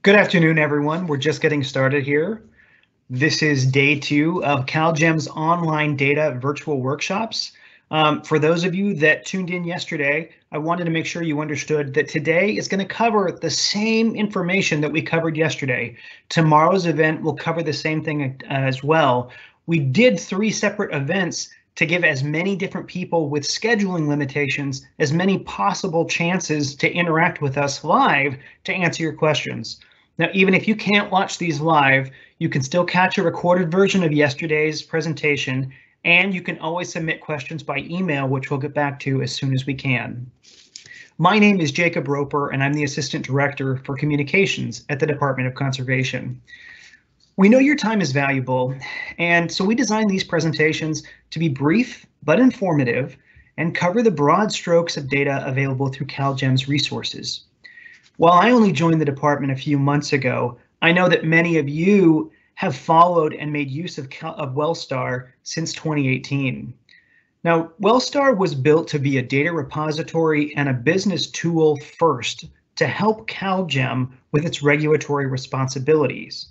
Good afternoon, everyone. We're just getting started here. This is day 2 of CalGEM's online data virtual workshops. For those of you that tuned in yesterday, I wanted to make sure you understood that today is going to cover the same information that we covered yesterday. Tomorrow's event will cover the same thing as well. We did 3 separate events to give as many different people with scheduling limitations as many possible chances to interact with us live to answer your questions. Now, even if you can't watch these live, you can still catch a recorded version of yesterday's presentation, and you can always submit questions by email, which we'll get back to as soon as we can. My name is Jacob Roper, and I'm the Assistant Director for Communications at the Department of Conservation. We know your time is valuable, and so we designed these presentations to be brief but informative and cover the broad strokes of data available through CalGEM's resources. While I only joined the department a few months ago, I know that many of you have followed and made use of WellSTAR since 2018. Now, WellSTAR was built to be a data repository and a business tool first to help CalGEM with its regulatory responsibilities.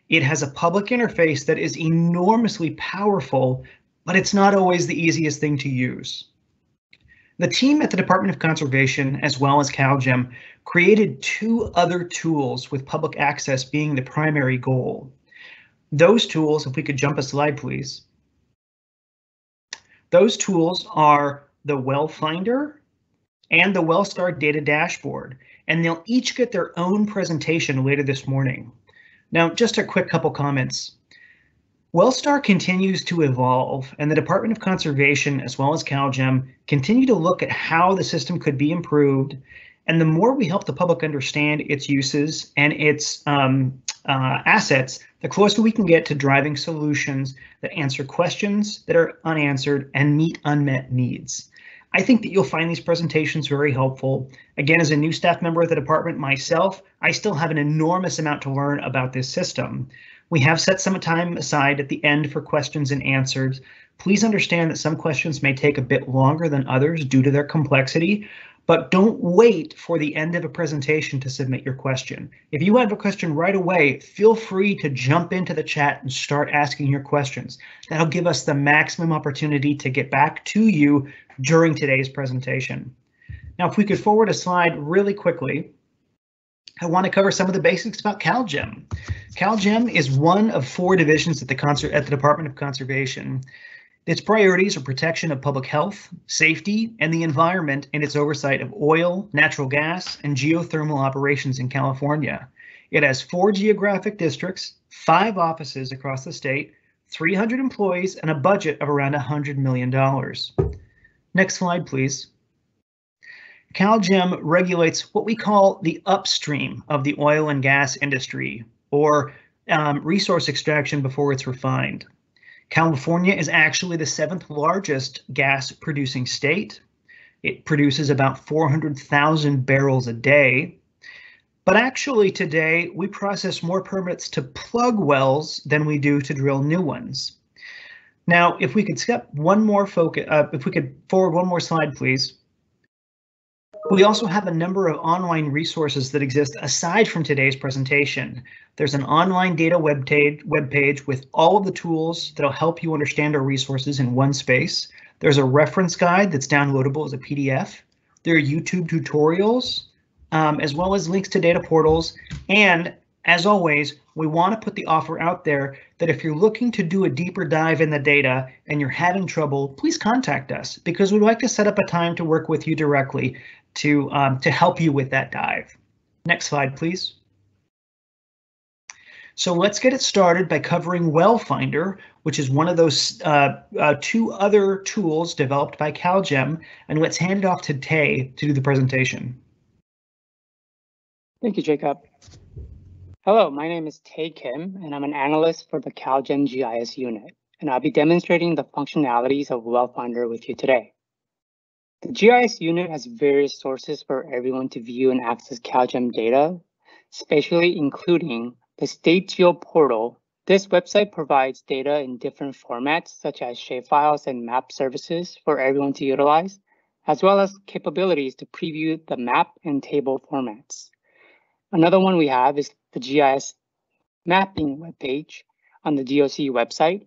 It has a public interface that is enormously powerful, but it's not always the easiest thing to use. The team at the Department of Conservation, as well as CalGEM, created 2 other tools with public access being the primary goal. Those tools, if we could jump a slide, please. Those tools are the Well Finder and the WellSTAR Data Dashboard, and they'll each get their own presentation later this morning. Now, just a quick couple comments. WellSTAR continues to evolve, and the Department of Conservation, as well as CalGEM, continue to look at how the system could be improved. And the more we help the public understand its uses and its assets, the closer we can get to driving solutions that answer questions that are unanswered and meet unmet needs. I think that you'll find these presentations very helpful. Again, as a new staff member of the department myself, I still have an enormous amount to learn about this system. We have set some time aside at the end for questions and answers. Please understand that some questions may take a bit longer than others due to their complexity, but don't wait for the end of a presentation to submit your question. If you have a question right away, feel free to jump into the chat and start asking your questions. That'll give us the maximum opportunity to get back to you during today's presentation. Now, if we could forward a slide really quickly, I want to cover some of the basics about CalGEM. CalGEM is one of 4 divisions at the Department of Conservation. Its priorities are protection of public health, safety, and the environment in its oversight of oil, natural gas, and geothermal operations in California. It has 4 geographic districts, 5 offices across the state, 300 employees, and a budget of around $100 million. Next slide, please. CalGEM regulates what we call the upstream of the oil and gas industry, or resource extraction before it's refined. California is actually the 7th largest gas producing state. It produces about 400,000 barrels a day. But actually today we process more permits to plug wells than we do to drill new ones. Now, if we could skip one more focus, if we could forward one more slide, please. We also have a number of online resources that exist aside from today's presentation. There's an online data webpage with all of the tools that'll help you understand our resources in one space. There's a reference guide that's downloadable as a PDF. There are YouTube tutorials, as well as links to data portals. And as always, we want to put the offer out there that if you're looking to do a deeper dive in the data and you're having trouble, please contact us, because we'd like to set up a time to work with you directly to help you with that dive. Next slide, please. So let's get it started by covering Well Finder, which is one of those 2 other tools developed by CalGEM, and let's hand it off to Tay to do the presentation. Thank you, Jacob. Hello, my name is Tay Kim, and I'm an analyst for the CalGEM GIS unit, and I'll be demonstrating the functionalities of Well Finder with you today. The GIS unit has various sources for everyone to view and access CalGEM data, especially including the State Geo portal. This website provides data in different formats, such as shapefiles and map services for everyone to utilize, as well as capabilities to preview the map and table formats. Another one we have is the GIS mapping webpage on the DOC website.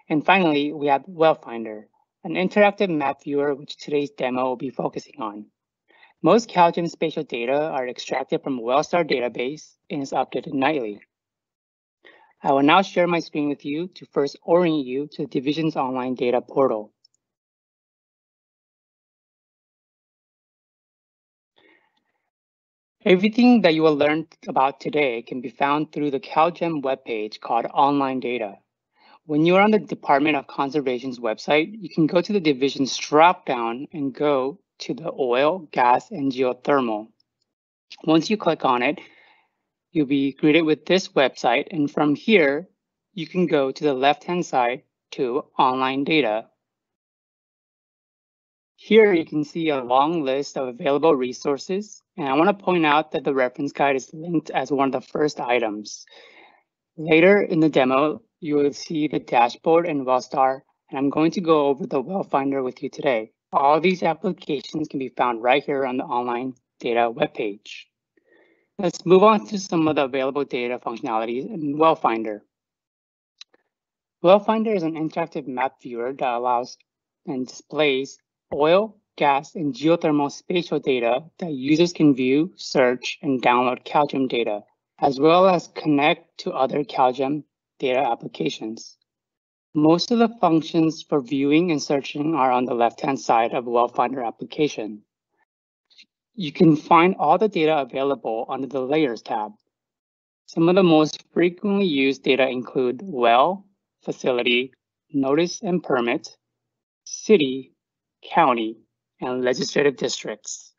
And finally, we have WellFinder, an interactive map viewer, which today's demo will be focusing on. Most CalGEM spatial data are extracted from WellSTAR database and is updated nightly. I will now share my screen with you to first orient you to the Division's online data portal. Everything that you will learn about today can be found through the CalGEM webpage called Online Data. When you are on the Department of Conservation's website, you can go to the Division's drop-down and go to the oil, gas, and geothermal. Once you click on it, you'll be greeted with this website, and from here, you can go to the left-hand side to Online Data. Here you can see a long list of available resources, and I want to point out that the reference guide is linked as one of the first items. Later in the demo, you will see the dashboard and WellSTAR, and I'm going to go over the WellFinder with you today. All these applications can be found right here on the Online Data webpage. Let's move on to some of the available data functionalities in WellFinder. WellFinder is an interactive map viewer that allows and displays oil, gas, and geothermal spatial data that users can view, search, and download CalGEM data, as well as connect to other CalGEM data applications. Most of the functions for viewing and searching are on the left-hand side of WellFinder application. You can find all the data available under the Layers tab. Some of the most frequently used data include well, facility, notice and permit, city, county, and legislative districts.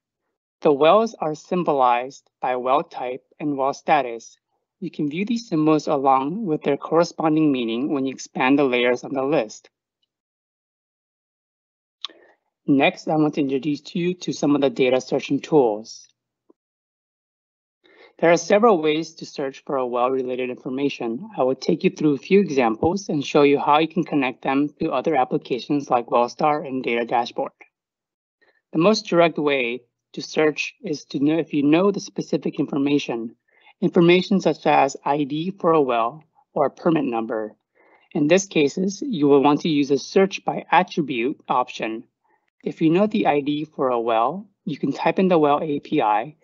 The wells are symbolized by well type and well status. You can view these symbols along with their corresponding meaning when you expand the layers on the list. Next, I want to introduce you to some of the data searching tools. There are several ways to search for a well-related information. I will take you through a few examples and show you how you can connect them to other applications like WellSTAR and Data Dashboard. The most direct way to search is to know if you know the specific information such as ID for a well or a permit number. In this cases, you will want to use a search by attribute option. If you know the ID for a well, you can type in the well API,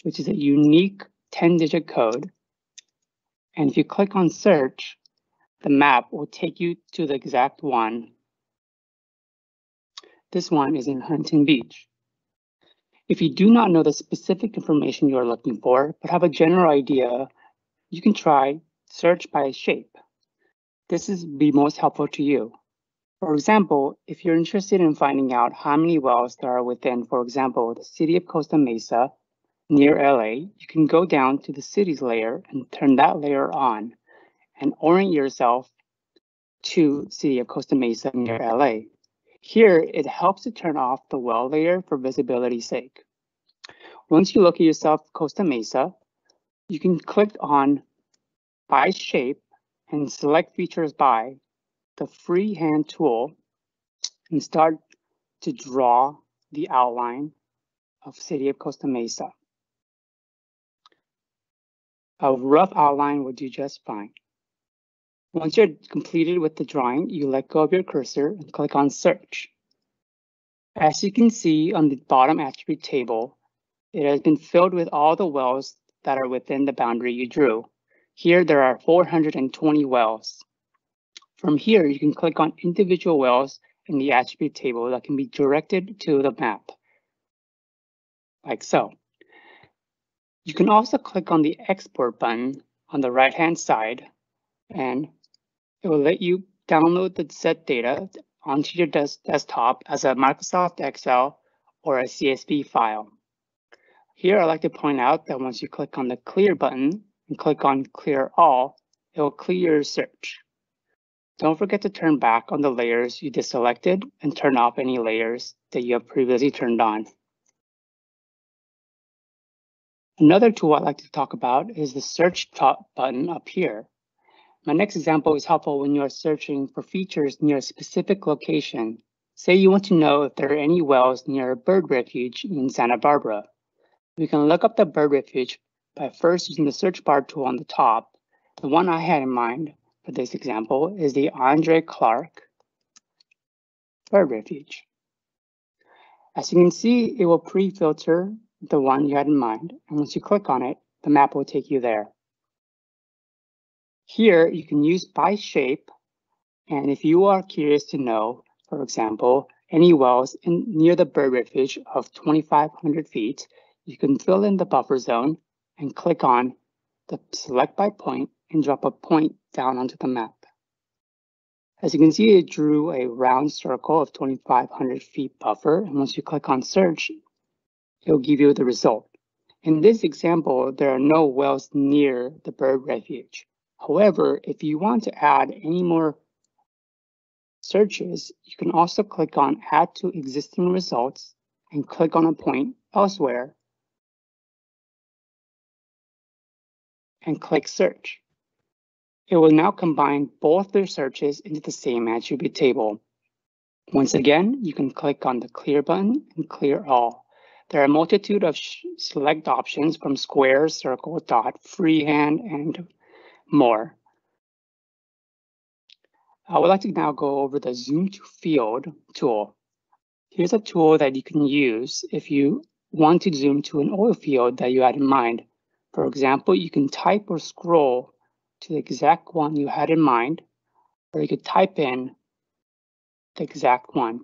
which is a unique 10-digit code. And if you click on search, the map will take you to the exact one. This one is in Huntington Beach. If you do not know the specific information you are looking for, but have a general idea, you can try search by shape. This will be most helpful to you. For example, if you're interested in finding out how many wells there are within, for example, the city of Costa Mesa near LA, you can go down to the cities layer and turn that layer on and orient yourself to city of Costa Mesa near LA. Here, it helps to turn off the well layer for visibility's sake. Once you locate yourself Costa Mesa, you can click on by shape and select features by the freehand tool and start to draw the outline of city of Costa Mesa. A rough outline will do just fine. Once you're completed with the drawing, you let go of your cursor and click on search. As you can see on the bottom attribute table, it has been filled with all the wells that are within the boundary you drew. Here there are 420 wells. From here, you can click on individual wells in the attribute table that can be directed to the map, like so. You can also click on the export button on the right-hand side, and it will let you download the set data onto your desktop as a Microsoft Excel or a CSV file. Here, I'd like to point out that once you click on the clear button and click on clear all, it will clear your search. Don't forget to turn back on the layers you deselected and turn off any layers that you have previously turned on. Another tool I'd like to talk about is the search button up here. My next example is helpful when you are searching for features near a specific location. Say you want to know if there are any wells near a bird refuge in Santa Barbara. We can look up the bird refuge by first using the search bar tool on the top. The one I had in mind for this example is the Andre Clark Bird Refuge. As you can see, it will pre-filter the one you had in mind, and once you click on it, the map will take you there. Here, you can use by shape, and if you are curious to know, for example, any wells near the bird refuge of 2,500 feet, you can fill in the buffer zone and click on the select by point and drop a point down onto the map. As you can see, it drew a round circle of 2,500 feet buffer, and once you click on search, it will give you the result. In this example, there are no wells near the bird refuge. However, if you want to add any more searches, you can also click on Add to Existing Results and click on a point elsewhere and click Search. It will now combine both their searches into the same attribute table. Once again, you can click on the Clear button and clear all. There are a multitude of select options from square, circle, dot, freehand, and more. I would like to now go over the Zoom to Field tool. Here's a tool that you can use if you want to zoom to an oil field that you had in mind. For example, you can type or scroll to the exact one you had in mind, or you could type in the exact one.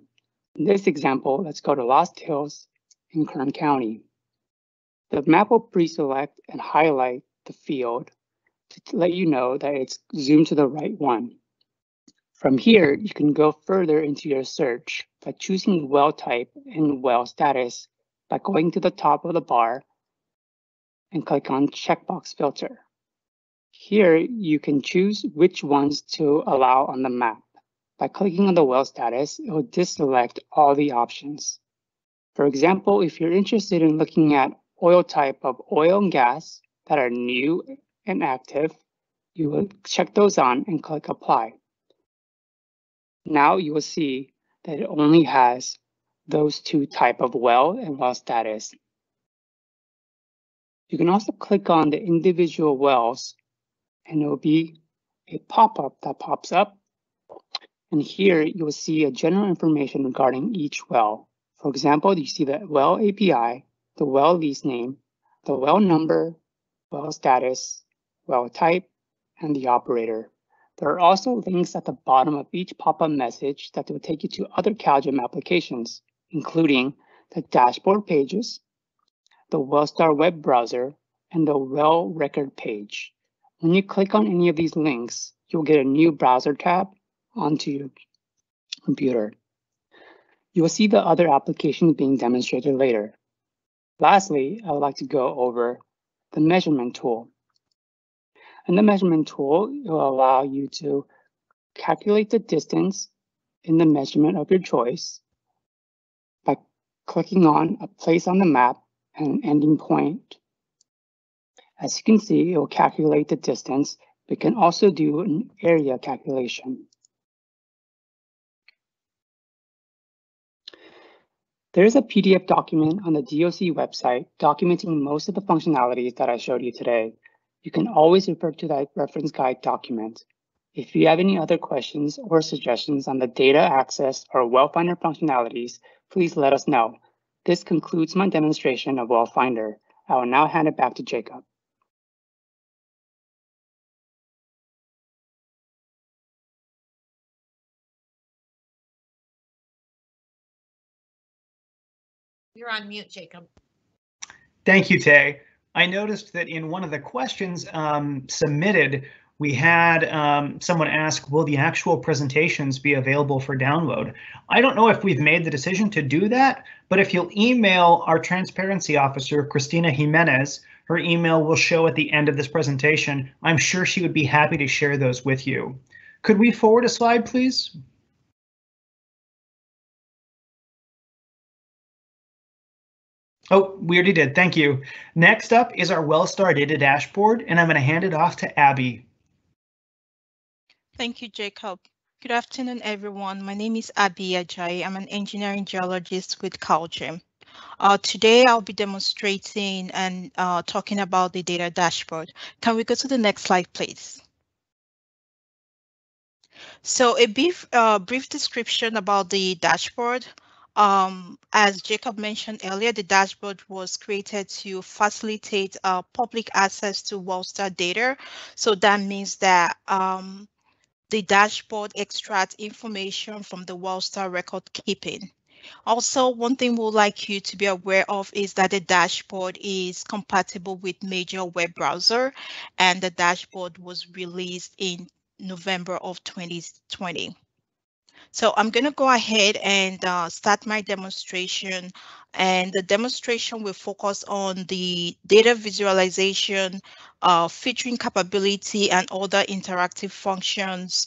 In this example, let's go to Lost Hills in Kern County. The map will pre-select and highlight the field to let you know that it's zoomed to the right one. From here, you can go further into your search by choosing well type and well status by going to the top of the bar and click on checkbox filter. Here, you can choose which ones to allow on the map. By clicking on the well status, it will deselect all the options. For example, if you're interested in looking at oil type of oil and gas that are new and active, you will check those on and click apply. Now you will see that it only has those two type of well and well status. You can also click on the individual wells and it will be a pop-up that pops up. And here you will see a general information regarding each well. For example, you see the well API, the well lease name, the well number, well status, well type, and the operator. There are also links at the bottom of each pop-up message that will take you to other CalGEM applications, including the dashboard pages, the WellSTAR web browser, and the well record page. When you click on any of these links, you'll get a new browser tab onto your computer. You will see the other applications being demonstrated later. Lastly, I would like to go over the measurement tool. And the measurement tool will allow you to calculate the distance in the measurement of your choice by clicking on a place on the map and an ending point. As you can see, it will calculate the distance, but can also do an area calculation. There is a PDF document on the DOC website documenting most of the functionalities that I showed you today. You can always refer to that reference guide document. If you have any other questions or suggestions on the data access or WellFinder functionalities, please let us know. This concludes my demonstration of WellFinder. I will now hand it back to Jacob. You're on mute, Jacob. Thank you, Tay. I noticed that in one of the questions submitted, we had someone ask, will the actual presentations be available for download? I don't know if we've made the decision to do that, but if you'll email our transparency officer, Christina Jimenez, her email will show at the end of this presentation. I'm sure she would be happy to share those with you. Could we forward a slide, please? Oh, we already did. Thank you. Next up is our WellSTAR Data Dashboard, and I'm going to hand it off to Abby. Thank you, Jacob. Good afternoon, everyone. My name is Abi Ajayi. I'm an engineering geologist with CalGEM. Today, I'll be demonstrating and talking about the data dashboard. Can we go to the next slide, please? So a brief description about the dashboard. As Jacob mentioned earlier, the dashboard was created to facilitate public access to WellSTAR data. So that means that the dashboard extracts information from the WellSTAR record keeping. Also, one thing we'd like you to be aware of is that the dashboard is compatible with major web browser, and the dashboard was released in November of 2020. So I'm going to go ahead and start my demonstration. And the demonstration will focus on the data visualization, featuring capability, and other interactive functions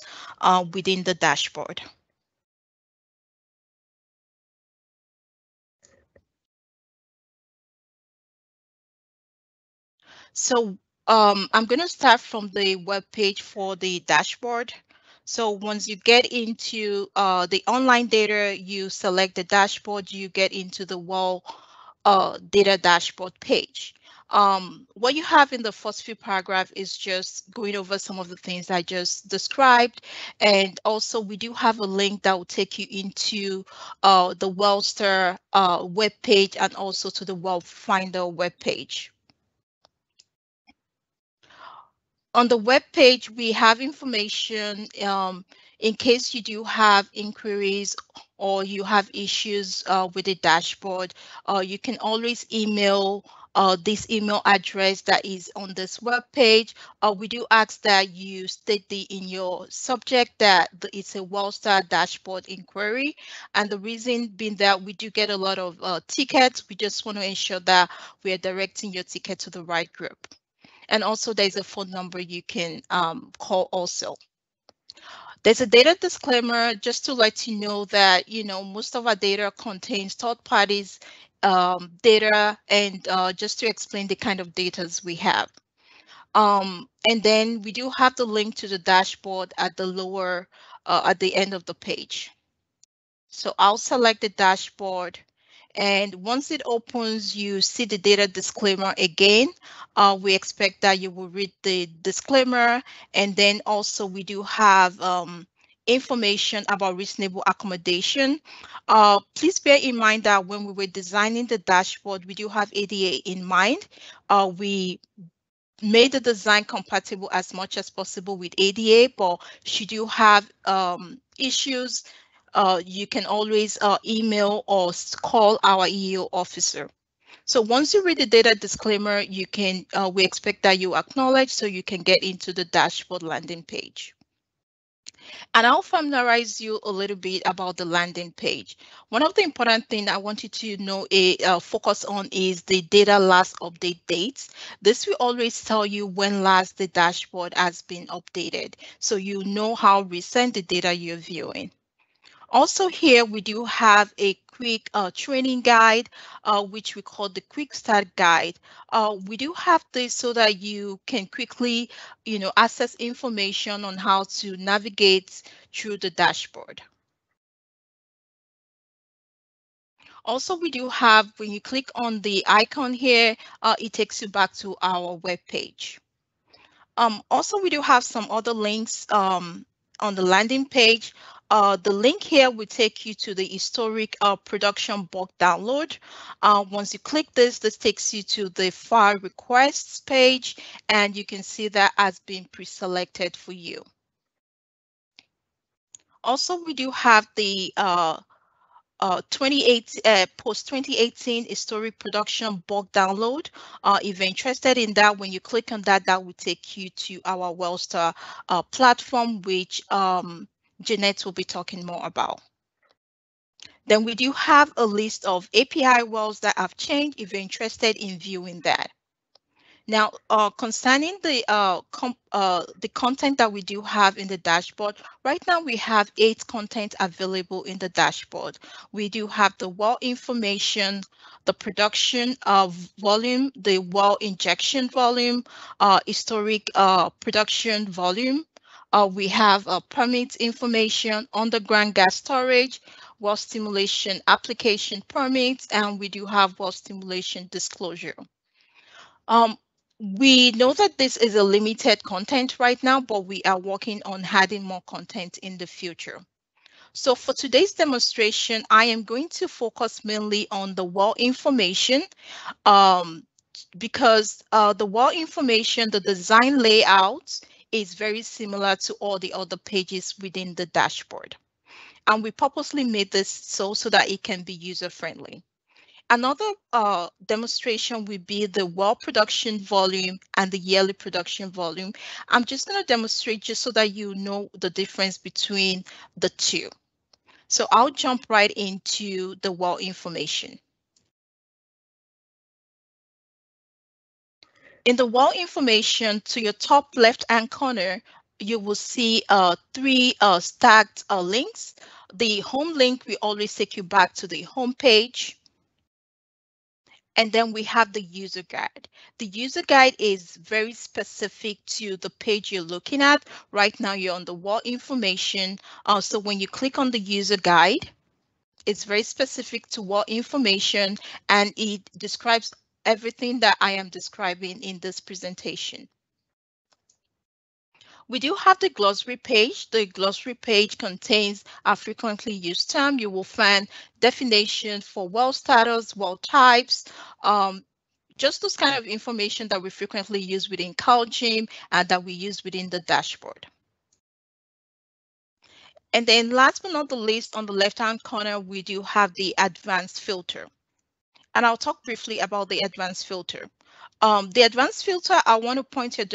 within the dashboard. So I'm going to start from the web page for the dashboard. So once you get into the online data, you select the dashboard, you get into the data dashboard page. What you have in the first few paragraphs is just going over some of the things I just described. And also we do have a link that will take you into the WellSTAR web page and also to the Well Finder web page. On the web page, we have information in case you do have inquiries or you have issues with the dashboard. You can always email this email address that is on this web page. We do ask that you state in your subject that it's a WellSTAR dashboard inquiry. And the reason being that we do get a lot of tickets. We just want to ensure that we are directing your ticket to the right group. And also there's a phone number you can call also. There's a data disclaimer just to let you know that, most of our data contains third parties data and just to explain the kind of data we have. And then we do have the link to the dashboard at at the end of the page. So I'll select the dashboard. And once it opens, you see the data disclaimer again. We expect that you will read the disclaimer. And then also we do have information about reasonable accommodation. Please bear in mind that when we were designing the dashboard, we do have ADA in mind. We made the design compatible as much as possible with ADA, but should you have issues, you can always email or call our EEO officer. So once you read the data disclaimer, you can we expect that you acknowledge so you can get into the dashboard landing page. And I'll familiarize you a little bit about the landing page. One of the important things I want you to know, focus on is the data last update dates. This will always tell you when last the dashboard has been updated, so you know how recent the data you're viewing. Also here, we do have a quick training guide, which we call the Quick Start Guide. We do have this so that you can quickly, access information on how to navigate through the dashboard. Also, we do have, when you click on the icon here, it takes you back to our web page. Also, we do have some other links on the landing page. The link here will take you to the historic production bulk download. Once you click this takes you to the file requests page, and you can see that has been pre-selected for you. Also, we do have the post 2018 historic production bulk download. If you're interested in that, when you click on that, that will take you to our WellSTAR platform, which Jeanette will be talking more about. Then we do have a list of API wells that have changed if you're interested in viewing that. Now, concerning the content that we do have in the dashboard, right now we have 8 content available in the dashboard. We do have the well information, the production of volume, the well injection volume, historic production volume, We have permit information, underground gas storage, well stimulation application permits, and we do have well stimulation disclosure. We know that this is a limited content right now, but we are working on adding more content in the future. So for today's demonstration, I am going to focus mainly on the well information because the well information, the design layout is very similar to all the other pages within the dashboard. And we purposely made this so that it can be user-friendly. Another demonstration will be the well production volume and the yearly production volume. I'm just going to demonstrate just so that you know the difference between the two. So I'll jump right into the well information. In the well information, to your top left-hand corner, you will see three stacked links. The home link will always take you back to the home page. And then we have the user guide. The user guide is very specific to the page you're looking at. Right now, you're on the well information. So when you click on the user guide, it's very specific to well information, and it describes everything that I am describing in this presentation. We do have the glossary page. The glossary page contains a frequently used term. You will find definitions for well status, well types, just those kind of information that we frequently use within CalGEM and that we use within the dashboard. And then last but not the least, on the left-hand corner, we do have the advanced filter. And I'll talk briefly about the advanced filter. The advanced filter, I want to point your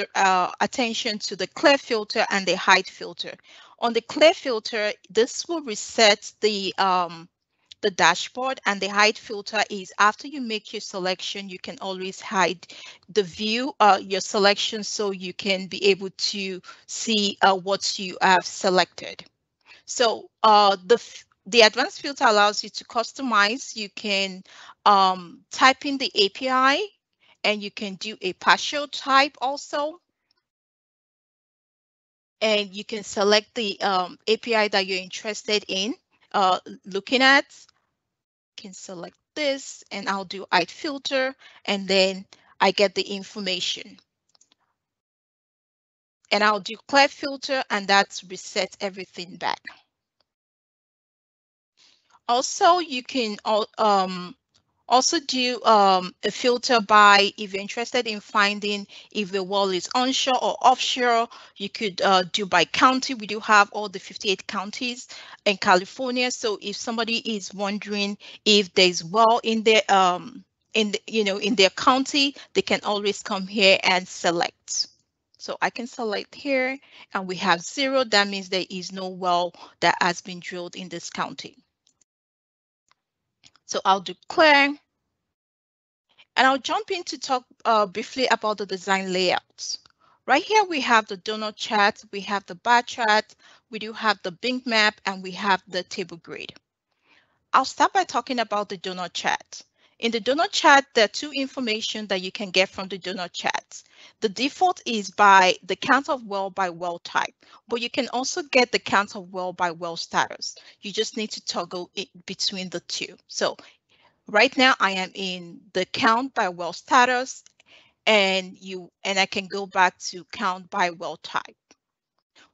attention to the clear filter and the hide filter. On the clear filter, this will reset the dashboard, and the hide filter is after you make your selection, you can always hide the view, your selection, so you can be able to see what you have selected. So the advanced filter allows you to customize. You can type in the API, and you can do a partial type also. And you can select the API that you're interested in looking at. You can select this, and I'll do hide filter, and then I get the information. And I'll do clear filter, and that's reset everything back. Also, you can also do a filter by, if you're interested in finding if the well is onshore or offshore, you could do by county. We do have all the 58 counties in California. So if somebody is wondering if there's well in their in their county, they can always come here and select. So I can select here, and we have 0. That means there is no well that has been drilled in this county. So I'll do clear. And I'll jump in to talk briefly about the design layouts. Right here, we have the donut chart, we have the bar chart, we do have the Bing map, and we have the table grid. I'll start by talking about the donut chart. In the donut chart, there are two information that you can get from the donut chart. The default is by the count of well by well type, but you can also get the count of well by well status. You just need to toggle it between the two. So right now I am in the count by well status, and I can go back to count by well type.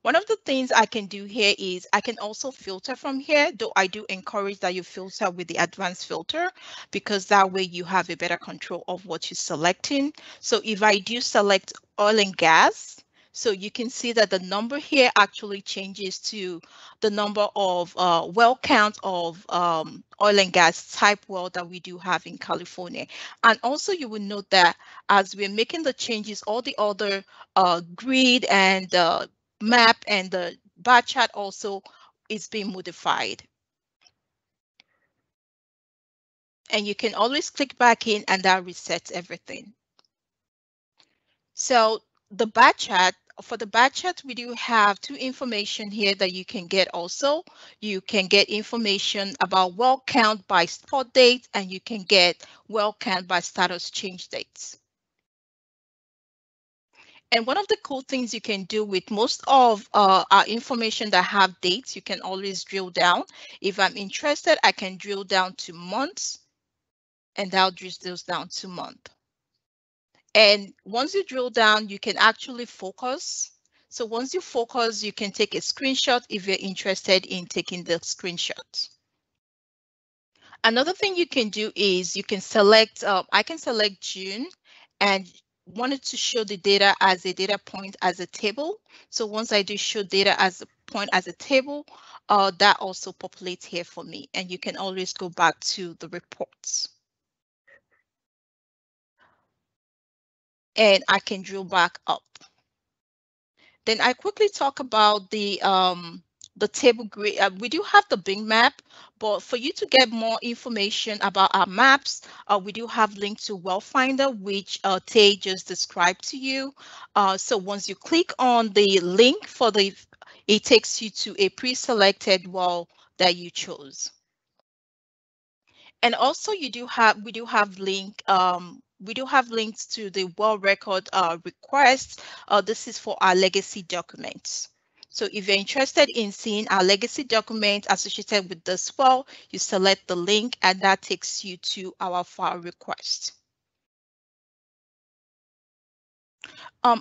One of the things I can do here is I can also filter from here, though I do encourage that you filter with the advanced filter, because that way you have a better control of what you're selecting. So if I do select oil and gas, so you can see that the number here actually changes to the number of well count of oil and gas type well that we do have in California. And also you will note that as we're making the changes, all the other grid and map and the bar chart also is being modified. And you can always click back in, and that resets everything. So the bar chart, for the bar chart, we do have two information here that you can get also. You can get information about well count by spot date, and you can get well count by status change dates. And one of the cool things you can do with most of our information that have dates, you can always drill down. If I'm interested, I can drill down to months, and that drills down to month. And once you drill down, you can actually focus. So once you focus, you can take a screenshot if you're interested in taking the screenshot. Another thing you can do is you can select, I can select June and wanted to show the data as a data point as a table. So once I do show data as a point as a table, that also populates here for me. And you can always go back to the reports. And I can drill back up. Then I quickly talk about the table grid. We do have the Bing map, but for you to get more information about our maps, we do have link to WellFinder, which Tay just described to you. So once you click on the link for it takes you to a pre-selected well that you chose. And also we do have links to the well record request. This is for our legacy documents. So if you're interested in seeing our legacy document associated with this well, you select the link and that takes you to our file request.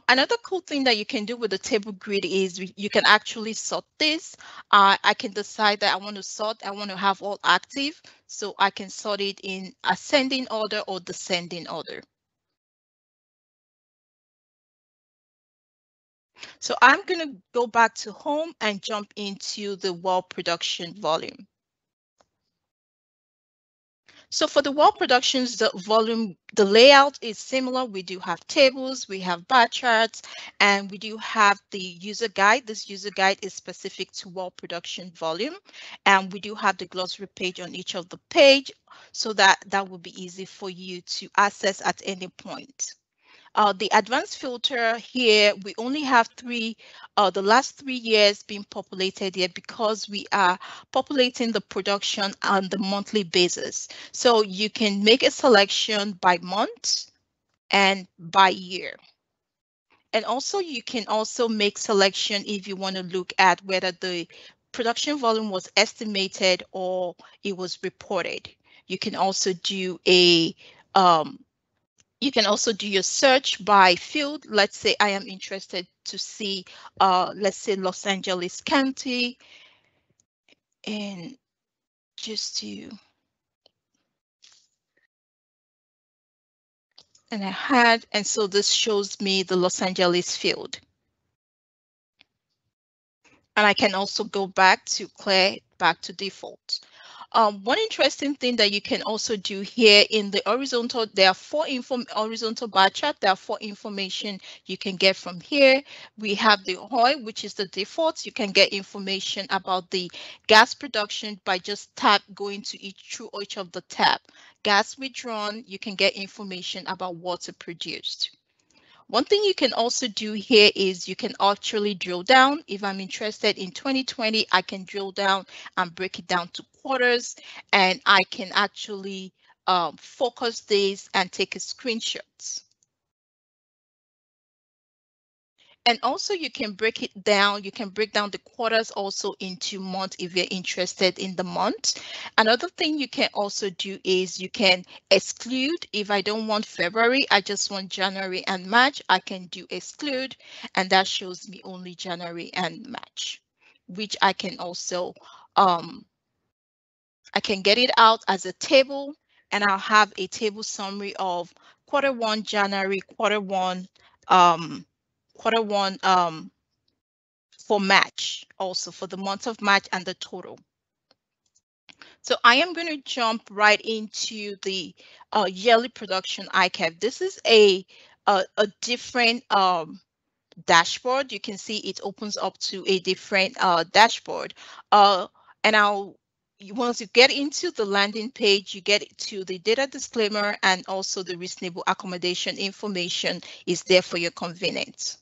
Another cool thing that you can do with the table grid is you can actually sort this. I can decide that I want to have all active, so I can sort it in ascending order or descending order. So I'm going to go back to home and jump into the well production volume. So for the well productions, the volume, the layout is similar. We do have tables, we have bar charts, and we do have the user guide. This user guide is specific to well production volume. And we do have the glossary page on each of the page so that will be easy for you to access at any point. The advanced filter here, we only have the last 3 years being populated here because we are populating the production on the monthly basis. So you can make a selection by month and by year. And also you can also make selection if you want to look at whether the production volume was estimated or it was reported. You can also do your search by field. Let's say I am interested to see, let's say Los Angeles County, and and so this shows me the Los Angeles field. And I can also go back to default. One interesting thing that you can also do here in the horizontal, there are horizontal bar chart. There are 4 information you can get from here. We have the oil, which is the default. You can get information about the gas production by just going to through each of the tab. Gas withdrawn, you can get information about water produced. One thing you can also do here is you can actually drill down. If I'm interested in 2020, I can drill down and break it down to quarters, and I can actually focus this and take a screenshot. And also you can break it down. You can break down the quarters also into months if you're interested in the month. Another thing you can also do is you can exclude. If I don't want February, I just want January and March, I can do exclude, and that shows me only January and March, which I can also, I can get it out as a table, and I'll have a table summary of Q1 January, Q1 for March, also for the month of March and the total. So I am going to jump right into the yearly production ICAP. This is a different dashboard. You can see it opens up to a different dashboard. And once you get into the landing page, you get to the data disclaimer, and also the reasonable accommodation information is there for your convenience.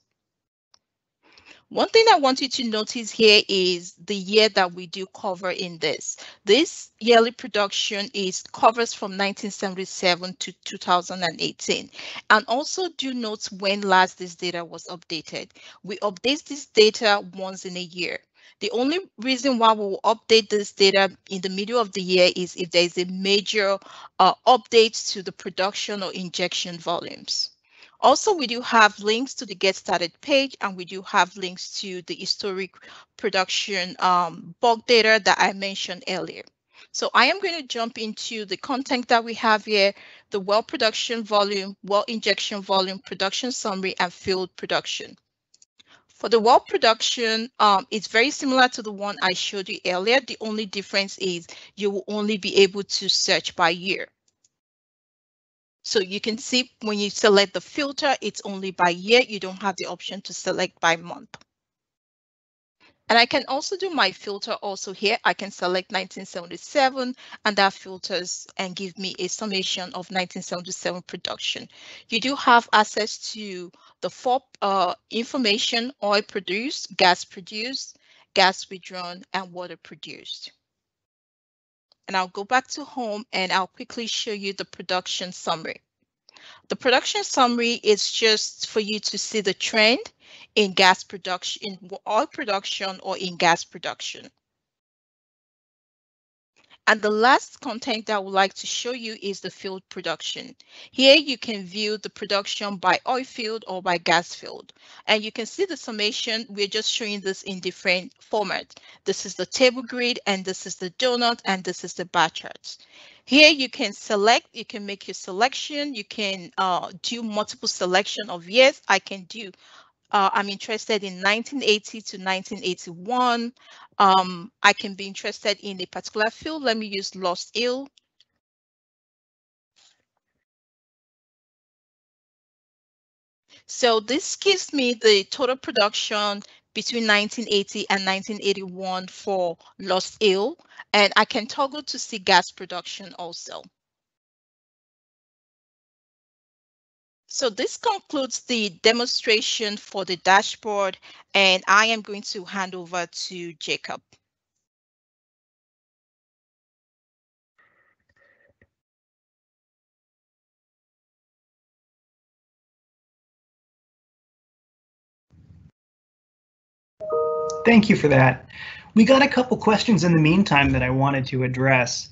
One thing I want you to notice here is the year that we do cover in this. This yearly production covers from 1977 to 2018. And also do note when last this data was updated. We update this data once in a year. The only reason why we will update this data in the middle of the year is if there is a major update to the production or injection volumes. Also, we do have links to the Get Started page, and we do have links to the historic production bulk data that I mentioned earlier. So I am going to jump into the content that we have here, the well production volume, well injection volume, production summary, and field production. For the well production, it's very similar to the one I showed you earlier. The only difference is you will only be able to search by year. So you can see when you select the filter, it's only by year. You don't have the option to select by month. And I can also do my filter also here. I can select 1977 and that filters and give me a summation of 1977 production. You do have access to the four information: oil produced, gas withdrawn, and water produced. And I'll go back to home and I'll quickly show you the production summary. The production summary is just for you to see the trend in gas production, in oil production, or in gas production. And the last content that I would like to show you is the field production. Here you can view the production by oil field or by gas field. And you can see the summation. We're just showing this in different formats. This is the table grid, and this is the donut, and this is the bar charts. Here you can select, you can make your selection, you can do multiple selection of years. I can do, I'm interested in 1980 to 1981. I can be interested in a particular field. Let me use Lost Hill. So this gives me the total production between 1980 and 1981 for Lost Hill, and I can toggle to see gas production also. So this concludes the demonstration for the dashboard, and I am going to hand over to Jacob. Thank you for that. We got a couple questions in the meantime that I wanted to address.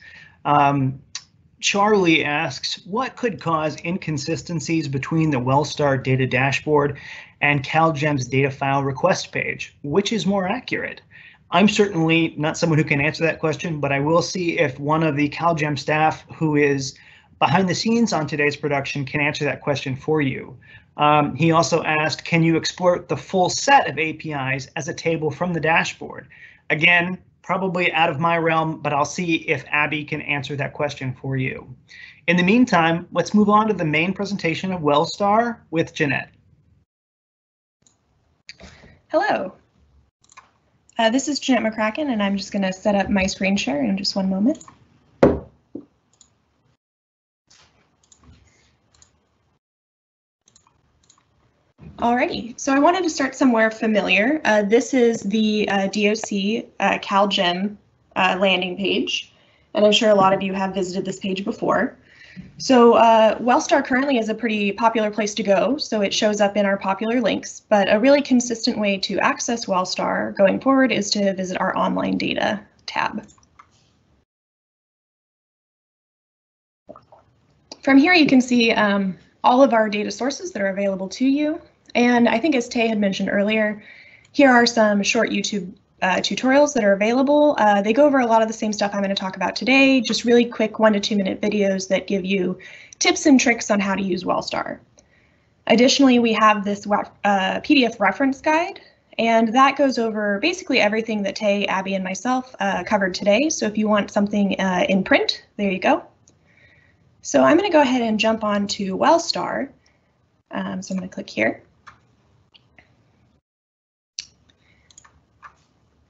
Charlie asks, what could cause inconsistencies between the WellSTAR Data Dashboard and CalGEM's data file request page? Which is more accurate? I'm certainly not someone who can answer that question, but I will see if one of the CalGEM staff who is behind the scenes on today's production can answer that question for you. He also asked, can you export the full set of APIs as a table from the dashboard? Again, probably out of my realm, but I'll see if Abby can answer that question for you. In the meantime, let's move on to the main presentation of WellSTAR with Jeanette. Hello. This is Jeanette McCracken, and I'm just going to set up my screen share in just one moment. Alrighty, so I wanted to start somewhere familiar. This is the DOC CalGEM landing page, and I'm sure a lot of you have visited this page before. So WellSTAR currently is a pretty popular place to go, so it shows up in our popular links, but a really consistent way to access WellSTAR going forward is to visit our online data tab. From here you can see all of our data sources that are available to you. And I think as Tay had mentioned earlier, here are some short YouTube tutorials that are available. They go over a lot of the same stuff I'm going to talk about today, just really quick 1 to 2 minute videos that give you tips and tricks on how to use WellSTAR. Additionally, we have this PDF reference guide, and that goes over basically everything that Tay, Abby, and myself covered today. So if you want something in print, there you go. So I'm going to go ahead and jump on to WellSTAR. So I'm going to click here.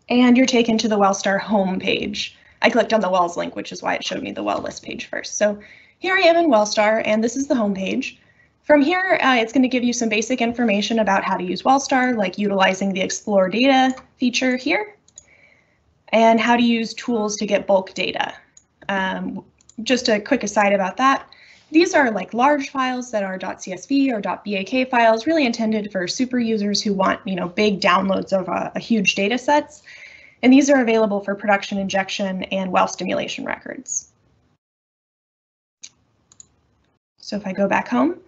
And you're taken to the WellSTAR home page. I clicked on the Wells link, which is why it showed me the Well list page first. So here I am in WellSTAR, and this is the home page. From here, it's going to give you some basic information about how to use WellSTAR, like utilizing the Explore Data feature here, and how to use tools to get bulk data. Just a quick aside about that. These are like large files that are .csv or .bak files, really intended for super users who want, big downloads of a huge data sets. And these are available for production injection and well stimulation records. So if I go back home,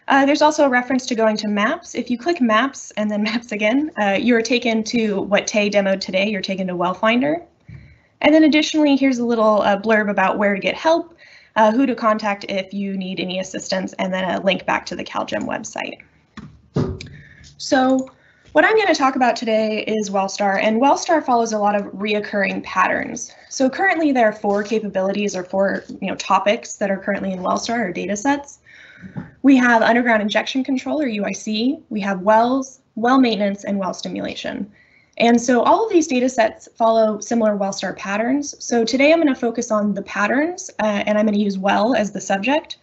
there's also a reference to going to Maps. If you click Maps and then Maps again, you're taken to what Tay demoed today. You're taken to WellFinder. And then additionally, here's a little blurb about where to get help, who to contact if you need any assistance, and then a link back to the CalGEM website. So what I'm going to talk about today is WellSTAR, and WellSTAR follows a lot of reoccurring patterns. So currently there are 4 capabilities or 4 topics that are currently in WellSTAR or data sets. We have underground injection control or UIC, we have wells, well maintenance, and well stimulation. And so all of these data sets follow similar WellSTAR patterns. So today I'm going to focus on the patterns and I'm going to use well as the subject.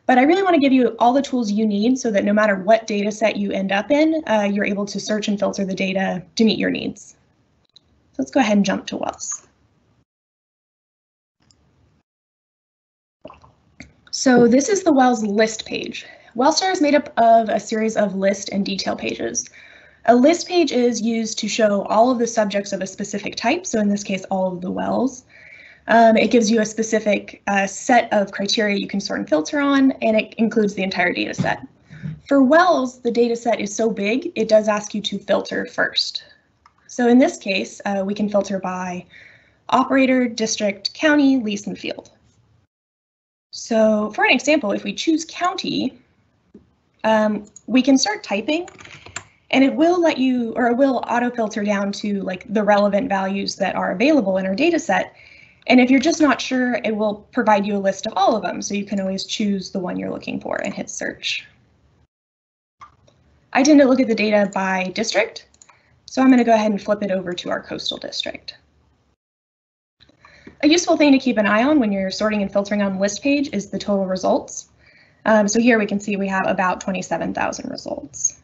But I really want to give you all the tools you need so that no matter what data set you end up in, you're able to search and filter the data to meet your needs. So let's go ahead and jump to wells. So this is the wells list page. WellSTAR is made up of a series of list and detail pages. A list page is used to show all of the subjects of a specific type, so in this case, all of the wells. It gives you a specific set of criteria you can sort and filter on, and it includes the entire data set. For wells, the data set is so big, it does ask you to filter first. So in this case, we can filter by operator, district, county, lease, and field. So for an example, if we choose county, we can start typing. And it will let you, or it will auto filter down to like the relevant values that are available in our data set. And if you're just not sure, it will provide you a list of all of them. So you can always choose the one you're looking for and hit search. I tend to look at the data by district. So I'm going to go ahead and flip it over to our coastal district. A useful thing to keep an eye on when you're sorting and filtering on the list page is the total results. So here we can see we have about 27,000 results.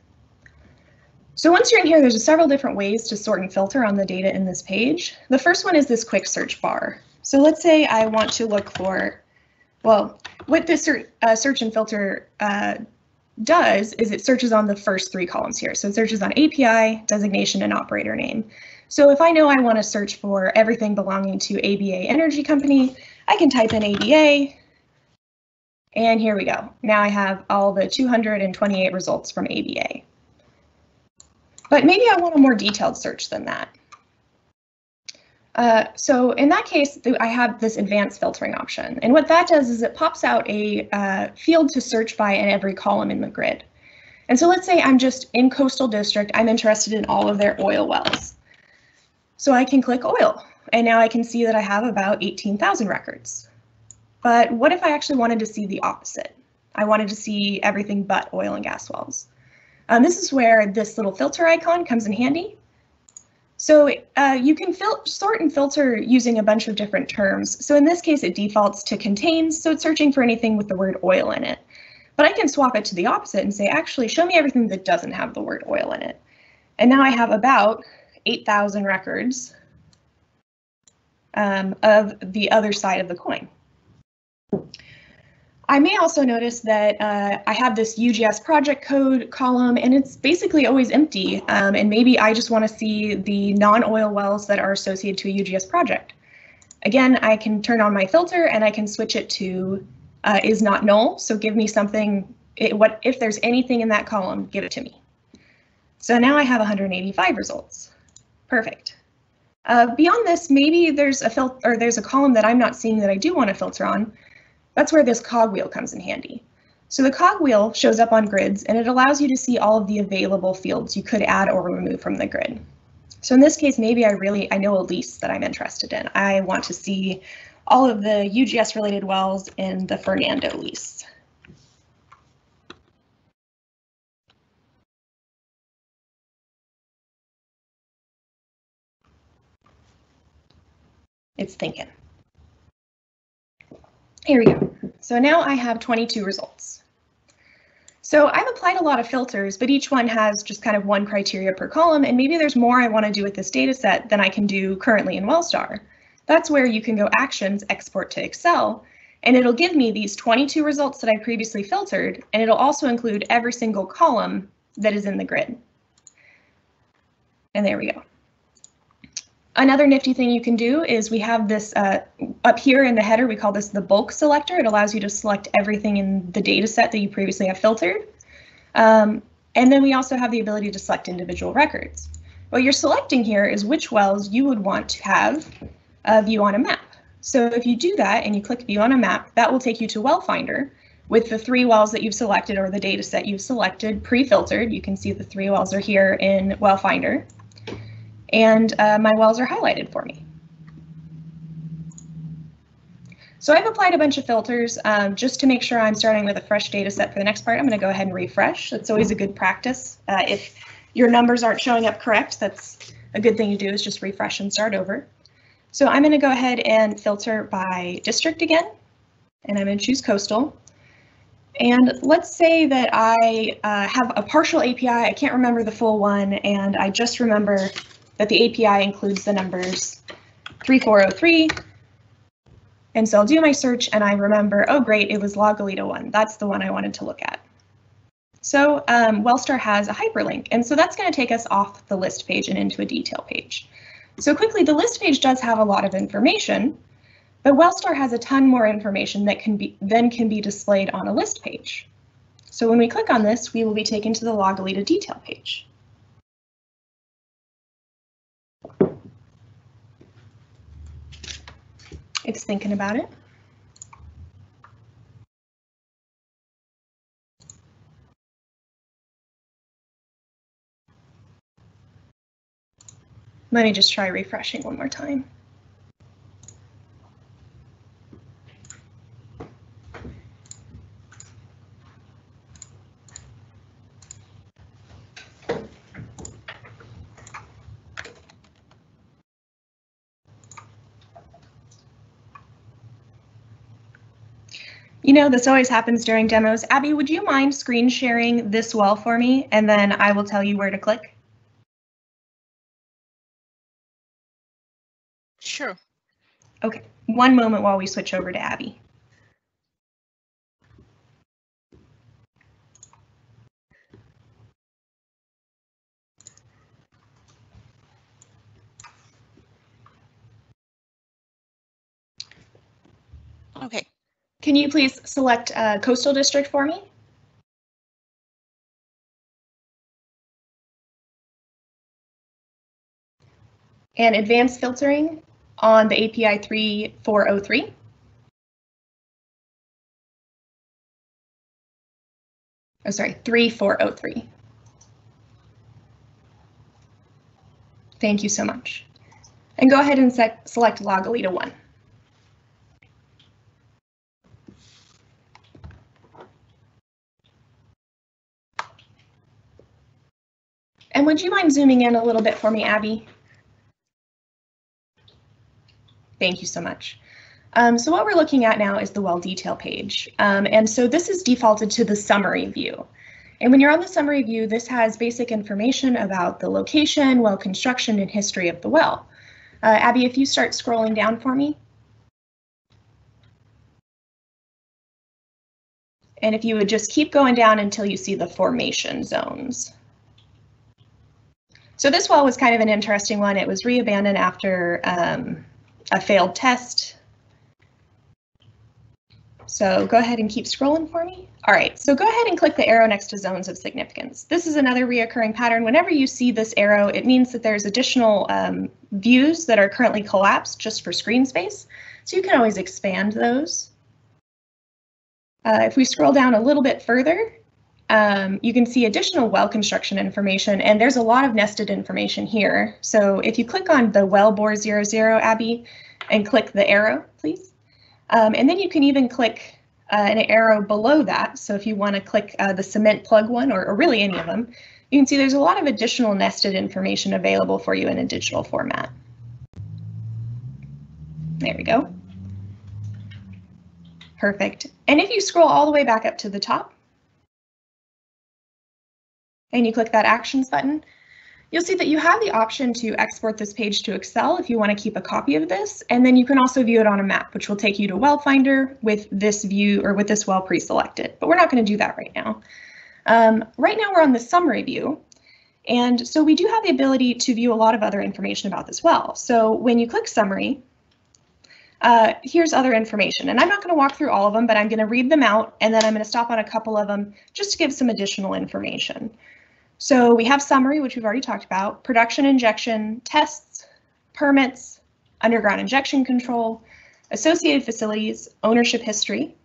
So once you're in here, there's several different ways to sort and filter on the data in this page. The first one is this quick search bar. So let's say I want to look for, well, what this search and filter does is it searches on the first 3 columns here. So it searches on API, designation, and operator name. So if I know I want to search for everything belonging to ABA Energy Company, I can type in ABA, and here we go. Now I have all the 228 results from ABA. But maybe I want a more detailed search than that. So in that case, I have this advanced filtering option. And what that does is it pops out a field to search by in every column in the grid. And so let's say I'm just in Coastal District, I'm interested in all of their oil wells. So I can click oil, and now I can see that I have about 18,000 records. But what if I actually wanted to see the opposite? I wanted to see everything but oil and gas wells. This is where this little filter icon comes in handy. So you can sort and filter using a bunch of different terms. So in this case, it defaults to contains, so it's searching for anything with the word oil in it. But I can swap it to the opposite and say, actually, show me everything that doesn't have the word oil in it. And now I have about 8,000 records of the other side of the coin. I may also notice that I have this UGS project code column, and it's basically always empty. And maybe I just want to see the non-oil wells that are associated to a UGS project. Again, I can turn on my filter and I can switch it to is not null. So give me something, if there's anything in that column, give it to me. So now I have 185 results. Perfect. Beyond this, maybe there's a column that I'm not seeing that I do want to filter on. That's where this cogwheel comes in handy. So the cogwheel shows up on grids, and it allows you to see all of the available fields you could add or remove from the grid. So in this case, maybe I know a lease that I'm interested in. I want to see all of the UGS related wells in the Fernando lease. It's thinking. Here we go. So now I have 22 results. So I've applied a lot of filters, but each one has just kind of one criteria per column, and maybe there's more I want to do with this data set than I can do currently in WellSTAR. That's where you can go Actions, Export to Excel, and it'll give me these 22 results that I previously filtered, and it'll also include every single column that is in the grid. And there we go. Another nifty thing you can do is we have this up here in the header, we call this the bulk selector. It allows you to select everything in the data set that you previously have filtered. And then we also have the ability to select individual records. What you're selecting here is which wells you would want to have a view on a map. So if you do that and you click view on a map, that will take you to Well Finder with the 3 wells that you've selected or the data set you've selected pre-filtered. You can see the 3 wells are here in Well Finder. And my wells are highlighted for me. So I've applied a bunch of filters just to make sure I'm starting with a fresh data set for the next part. I'm going to go ahead and refresh. That's always a good practice. If your numbers aren't showing up correct, that's a good thing to do, is just refresh and start over. So I'm going to go ahead and filter by district again, and I'm going to choose coastal. And let's say that I have a partial API. I can't remember the full one, and I just remember that the API includes the numbers 3403. And so I'll do my search and I remember, oh great, it was Logalita 1. That's the one I wanted to look at. So WellSTAR has a hyperlink, and so that's going to take us off the list page and into a detail page. So quickly, the list page does have a lot of information, but WellSTAR has a ton more information that can be displayed on a list page. So when we click on this, we will be taken to the Logalita detail page. It's thinking about it. Let me just try refreshing one more time. You know, this always happens during demos. Abby, would you mind screen sharing this well for me, and then I will tell you where to click? Sure. Okay, one moment while we switch over to Abby. Okay. Can you please select Coastal District for me? And advanced filtering on the API 3403. Oh, sorry, 3403. Thank you so much. And go ahead and select Logalita 1. And would you mind zooming in a little bit for me, Abby? Thank you so much. So what we're looking at now is the well detail page. And so this is defaulted to the summary view. And when you're on the summary view, this has basic information about the location, well construction, and history of the well. Abby, if you start scrolling down for me. And if you would just keep going down until you see the formation zones. So this well was kind of an interesting one. It was reabandoned after a failed test. So go ahead and keep scrolling for me. All right, so go ahead and click the arrow next to zones of significance. This is another reoccurring pattern. Whenever you see this arrow, it means that there's additional views that are currently collapsed just for screen space. So you can always expand those. If we scroll down a little bit further, you can see additional well construction information, and there's a lot of nested information here. So if you click on the well bore 00, Abby, and click the arrow, please. And then you can even click an arrow below that. So if you want to click the cement plug one, or really any of them, you can see there's a lot of additional nested information available for you in a digital format. There we go. Perfect. And if you scroll all the way back up to the top, and you click that Actions button, you'll see that you have the option to export this page to Excel if you want to keep a copy of this, and then you can also view it on a map, which will take you to WellFinder with this view or with this well pre-selected, but we're not going to do that right now. Right now we're on the summary view, and so we do have the ability to view a lot of other information about this well. So when you click summary, here's other information, and I'm not going to walk through all of them, but I'm going to read them out, and then I'm going to stop on a couple of them just to give some additional information. So we have summary, which we've already talked about, production injection, tests, permits, underground injection control, associated facilities, ownership history,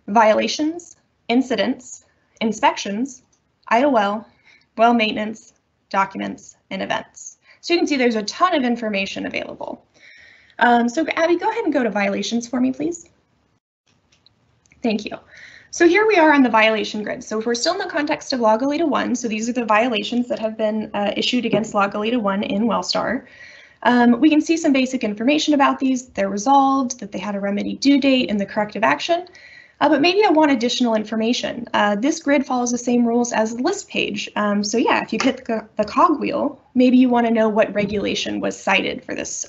violations, incidents, inspections, idle well, well maintenance, documents, and events. So you can see there's a ton of information available. So Abby, go ahead and go to violations for me, please. Thank you. So here we are on the violation grid. So if we're still in the context of Log-O-Lita 1, so these are the violations that have been issued against Log-O-Lita 1 in WellSTAR. We can see some basic information about these. They're resolved, that they had a remedy due date and the corrective action. But maybe I want additional information. This grid follows the same rules as the list page. So yeah, if you hit the cogwheel, maybe you want to know what regulation was cited for this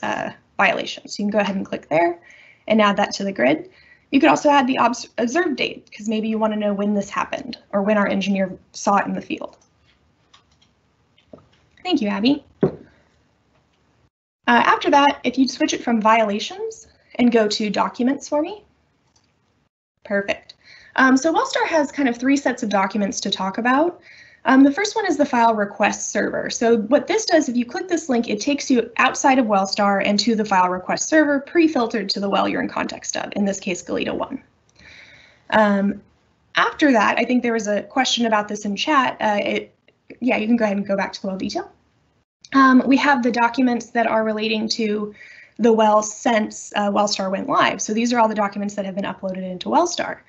violation. So you can go ahead and click there and add that to the grid. You could also add the observed date, because maybe you want to know when this happened or when our engineer saw it in the field. Thank you, Abby. After that, if you switch it from violations and go to documents for me. Perfect. So WellSTAR has kind of 3 sets of documents to talk about. The first one is the file request server. So what this does, if you click this link, it takes you outside of WellSTAR and to the file request server, pre-filtered to the well you're in context of, in this case, Goleta 1. After that, I think there was a question about this in chat. Yeah, you can go ahead and go back to the well detail. We have the documents that are relating to the well since WellSTAR went live. So these are all the documents that have been uploaded into WellSTAR.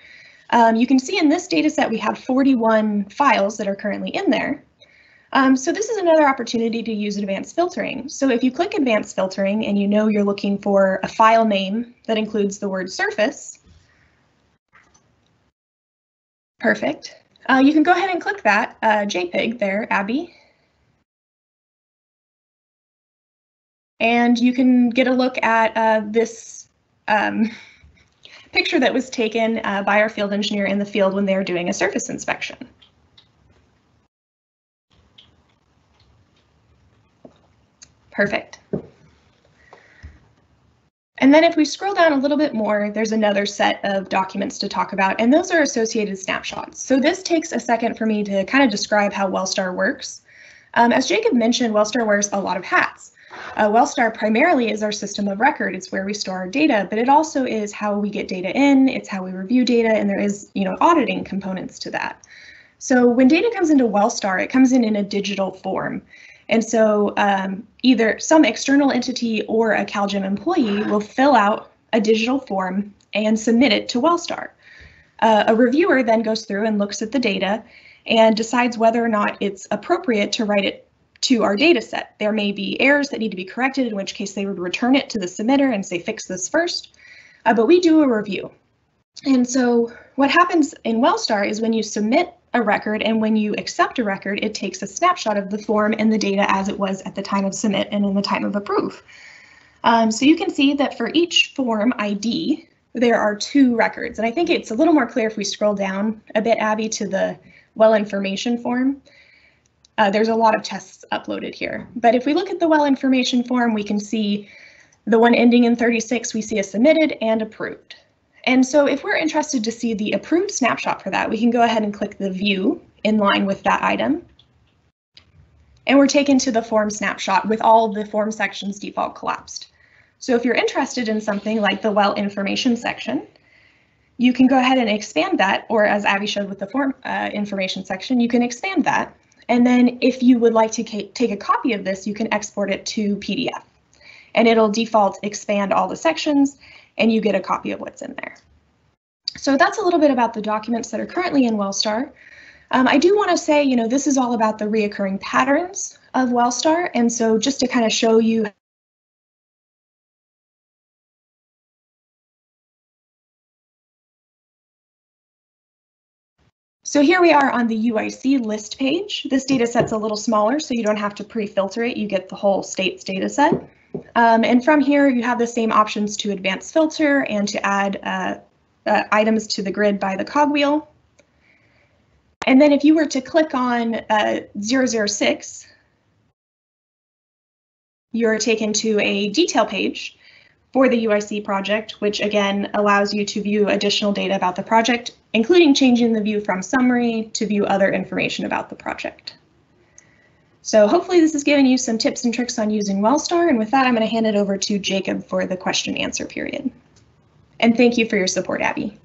You can see in this data set we have 41 files that are currently in there. So this is another opportunity to use advanced filtering. So if you click advanced filtering and you know you're looking for a file name that includes the word surface, perfect. You can go ahead and click that JPEG there, Abby. And you can get a look at this picture that was taken by our field engineer in the field when they were doing a surface inspection. Perfect. And then if we scroll down a little bit more, there's another set of documents to talk about, and those are associated snapshots. So this takes a second for me to kind of describe how WellSTAR works. As Jacob mentioned, WellSTAR wears a lot of hats. WellSTAR primarily is our system of record. It's where we store our data, but it also is how we get data in, it's how we review data, and there is, auditing components to that. So when data comes into WellSTAR, it comes in a digital form. And so either some external entity or a CalGEM employee will fill out a digital form and submit it to WellSTAR. A reviewer then goes through and looks at the data and decides whether or not it's appropriate to write it to our data set. There may be errors that need to be corrected, in which case they would return it to the submitter and say, fix this first. But we do a review. And so what happens in WellSTAR is when you submit a record and when you accept a record, it takes a snapshot of the form and the data as it was at the time of submit and in the time of approve. So you can see that for each form ID, there are 2 records. And I think it's a little more clear if we scroll down a bit, Abby, to the well information form. There's a lot of tests uploaded here. But if we look at the well information form, we can see the one ending in 36, we see a submitted and approved. And so if we're interested to see the approved snapshot for that, we can go ahead and click the view in line with that item. And we're taken to the form snapshot with all the form sections default collapsed. So if you're interested in something like the well information section, you can go ahead and expand that, or as Abby showed with the form information section, you can expand that. And then if you would like to take a copy of this, you can export it to PDF. And it'll default expand all the sections, and you get a copy of what's in there. So that's a little bit about the documents that are currently in WellSTAR. I do want to say, this is all about the reoccurring patterns of WellSTAR. And so just to kind of show you So here we are on the UIC list page. This data set's a little smaller, so you don't have to pre-filter it. You get the whole states data set. And from here, you have the same options to advanced filter and to add items to the grid by the cogwheel. And then if you were to click on 006, you're taken to a detail page for the UIC project, which again allows you to view additional data about the project, including changing the view from summary to view other information about the project. So hopefully this has given you some tips and tricks on using WellSTAR, and with that I'm going to hand it over to Jacob for the question and answer period. And thank you for your support, Abby.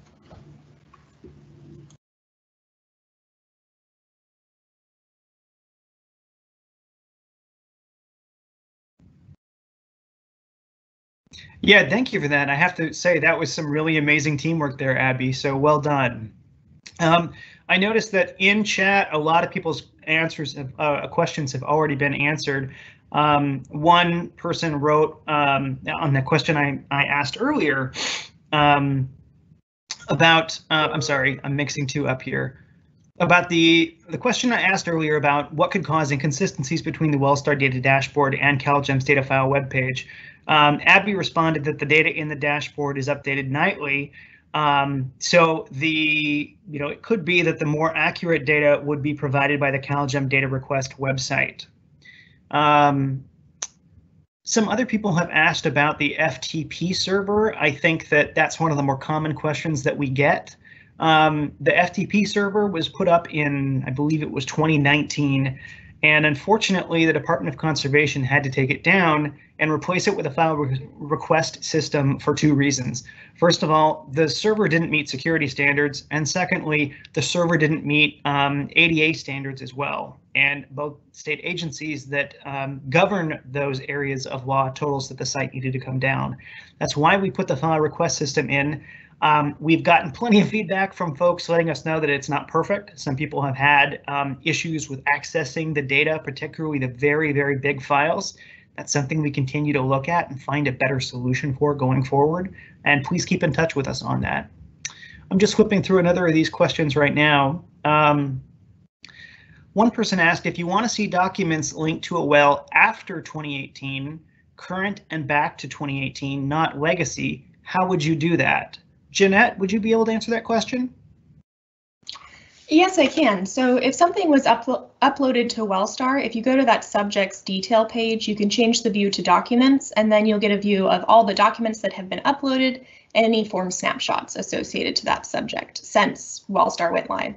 Yeah, thank you for that. I have to say that was some really amazing teamwork there, Abby, so well done. I noticed that in chat, a lot of people's questions have already been answered. One person wrote on the question I asked earlier about, I'm sorry, I'm mixing two up here. About the question I asked earlier about what could cause inconsistencies between the WellSTAR Data Dashboard and CalGEM's data file webpage. Abby responded that the data in the dashboard is updated nightly. So it could be that the more accurate data would be provided by the CalGEM data request website. Some other people have asked about the FTP server. I think that that's one of the more common questions that we get. The FTP server was put up in, I believe it was 2019, and unfortunately the Department of Conservation had to take it down and replace it with a file request system for two reasons. First of all, the server didn't meet security standards, and secondly, the server didn't meet ADA standards as well. And both state agencies that govern those areas of law told us that the site needed to come down. That's why we put the file request system in. We've gotten plenty of feedback from folks letting us know that it's not perfect. Some people have had issues with accessing the data, particularly the very, very big files. That's something we continue to look at and find a better solution for going forward. And please keep in touch with us on that. I'm just flipping through another of these questions right now. One person asked, if you want to see documents linked to a well after 2018, current and back to 2018, not legacy, how would you do that? Jeanette, would you be able to answer that question? Yes, I can. So if something was uploaded to WellSTAR, if you go to that subject's detail page, you can change the view to documents, and then you'll get a view of all the documents that have been uploaded and any form snapshots associated to that subject since WellSTAR went live.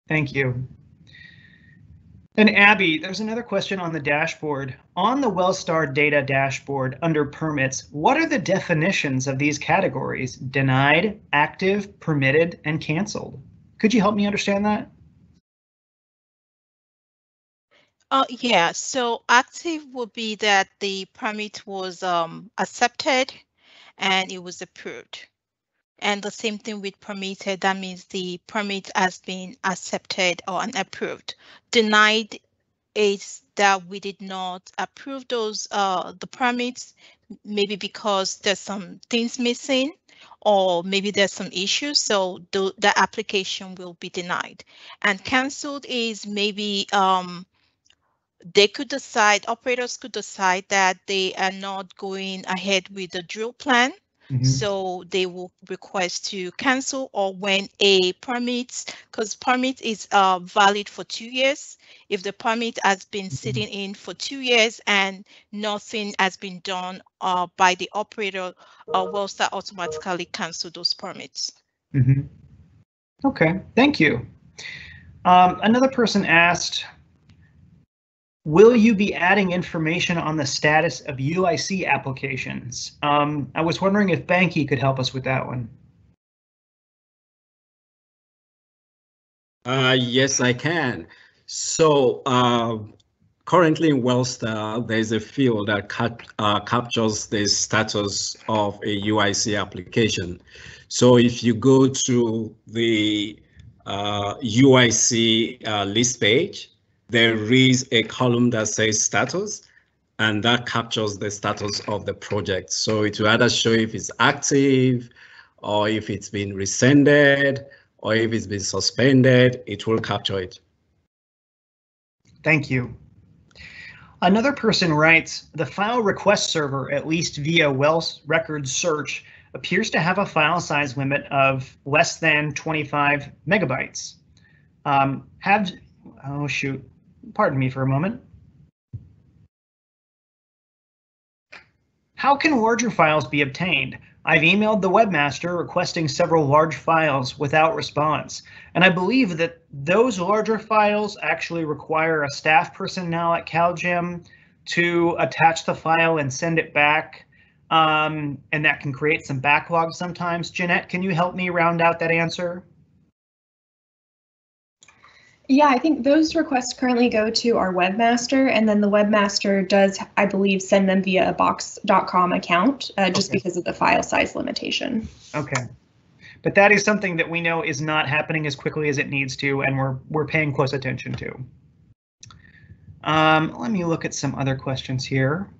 Thank you. And Abby, there's another question on the dashboard. On the WellSTAR Data Dashboard under permits, what are the definitions of these categories? Denied, active, permitted, and canceled. Could you help me understand that? Yeah, so active would be that the permit was accepted and it was approved. And the same thing with permitted, that means the permit has been accepted or approved. Denied is that we did not approve those the permits, maybe because there's some things missing or maybe there's some issues, so the application will be denied. And canceled is maybe they could decide, operators could decide that they are not going ahead with the drill plan. So they will request to cancel, or when a permit, because permit is valid for 2 years. If the permit has been sitting in for 2 years and nothing has been done by the operator, WellSTAR automatically cancel those permits. Okay, thank you. Another person asked, will you be adding information on the status of UIC applications? I was wondering if Banky could help us with that one. Yes, I can. So currently in WellSTAR, there's a field that captures the status of a UIC application. So if you go to the UIC list page, there is a column that says status, and that captures the status of the project. So it will either show if it's active, or if it's been rescinded, or if it's been suspended, it will capture it. Thank you. Another person writes, the file request server, at least via Wells record search, appears to have a file size limit of less than 25 megabytes. Oh shoot, pardon me for a moment. How can larger files be obtained? I've emailed the webmaster requesting several large files without response, and I believe that those larger files actually require a staff personnel at CalGEM to attach the file and send it back, and that can create some backlog sometimes. Jeanette, can you help me round out that answer? Yeah, I think those requests currently go to our webmaster, and then the webmaster does, I believe, send them via a box.com account, just because of the file size limitation. Okay. But that is something that we know is not happening as quickly as it needs to, and we're paying close attention to. Let me look at some other questions here.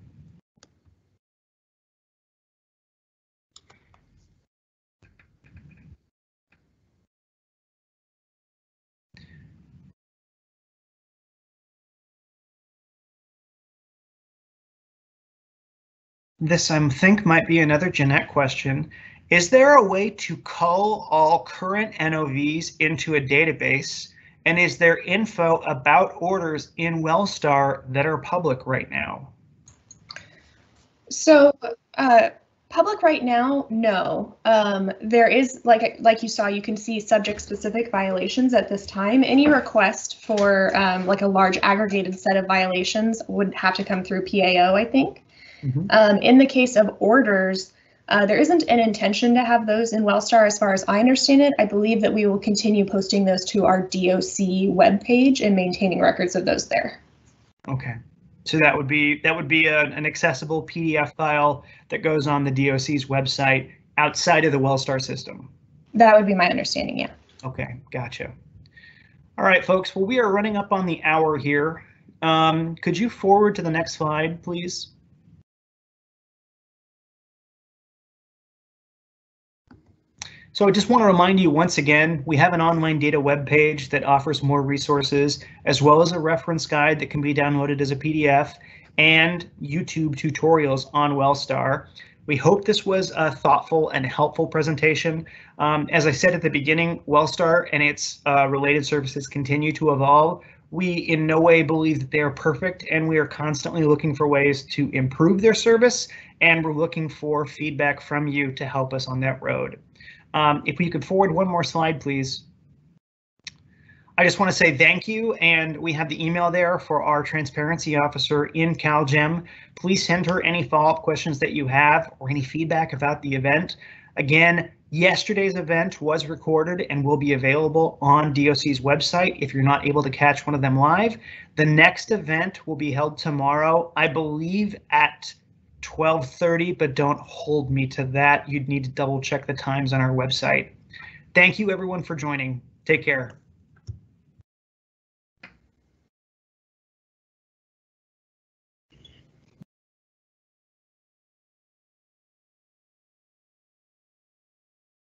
This, I think, might be another Jeanette question. Is there a way to cull all current NOVs into a database? And is there info about orders in WellSTAR that are public right now? So public right now, no. There is, like you saw, you can see subject-specific violations at this time. Any request for like a large aggregated set of violations would have to come through PAO, I think. Mm-hmm. In the case of orders, there isn't an intention to have those in WellSTAR as far as I understand it. I believe that we will continue posting those to our DOC webpage and maintaining records of those there. Okay, so that would be an accessible PDF file that goes on the DOC's website outside of the WellSTAR system. That would be my understanding, yeah. Okay, gotcha. All right, folks, well, we are running up on the hour here. Could you forward to the next slide, please? So I just want to remind you once again, we have an online data web page that offers more resources, as well as a reference guide that can be downloaded as a PDF and YouTube tutorials on WellSTAR. We hope this was a thoughtful and helpful presentation. As I said at the beginning, WellSTAR and its related services continue to evolve. We in no way believe that they are perfect, and we are constantly looking for ways to improve their service, and we're looking for feedback from you to help us on that road. If we could forward one more slide, please. I just want to say thank you, and we have the email there for our transparency officer in CalGEM. Please send her any follow-up questions that you have or any feedback about the event. Again, yesterday's event was recorded and will be available on DOC's website if you're not able to catch one of them live. The next event will be held tomorrow, I believe at 12:30, but don't hold me to that. You'd need to double check the times on our website. Thank you everyone for joining. Take care.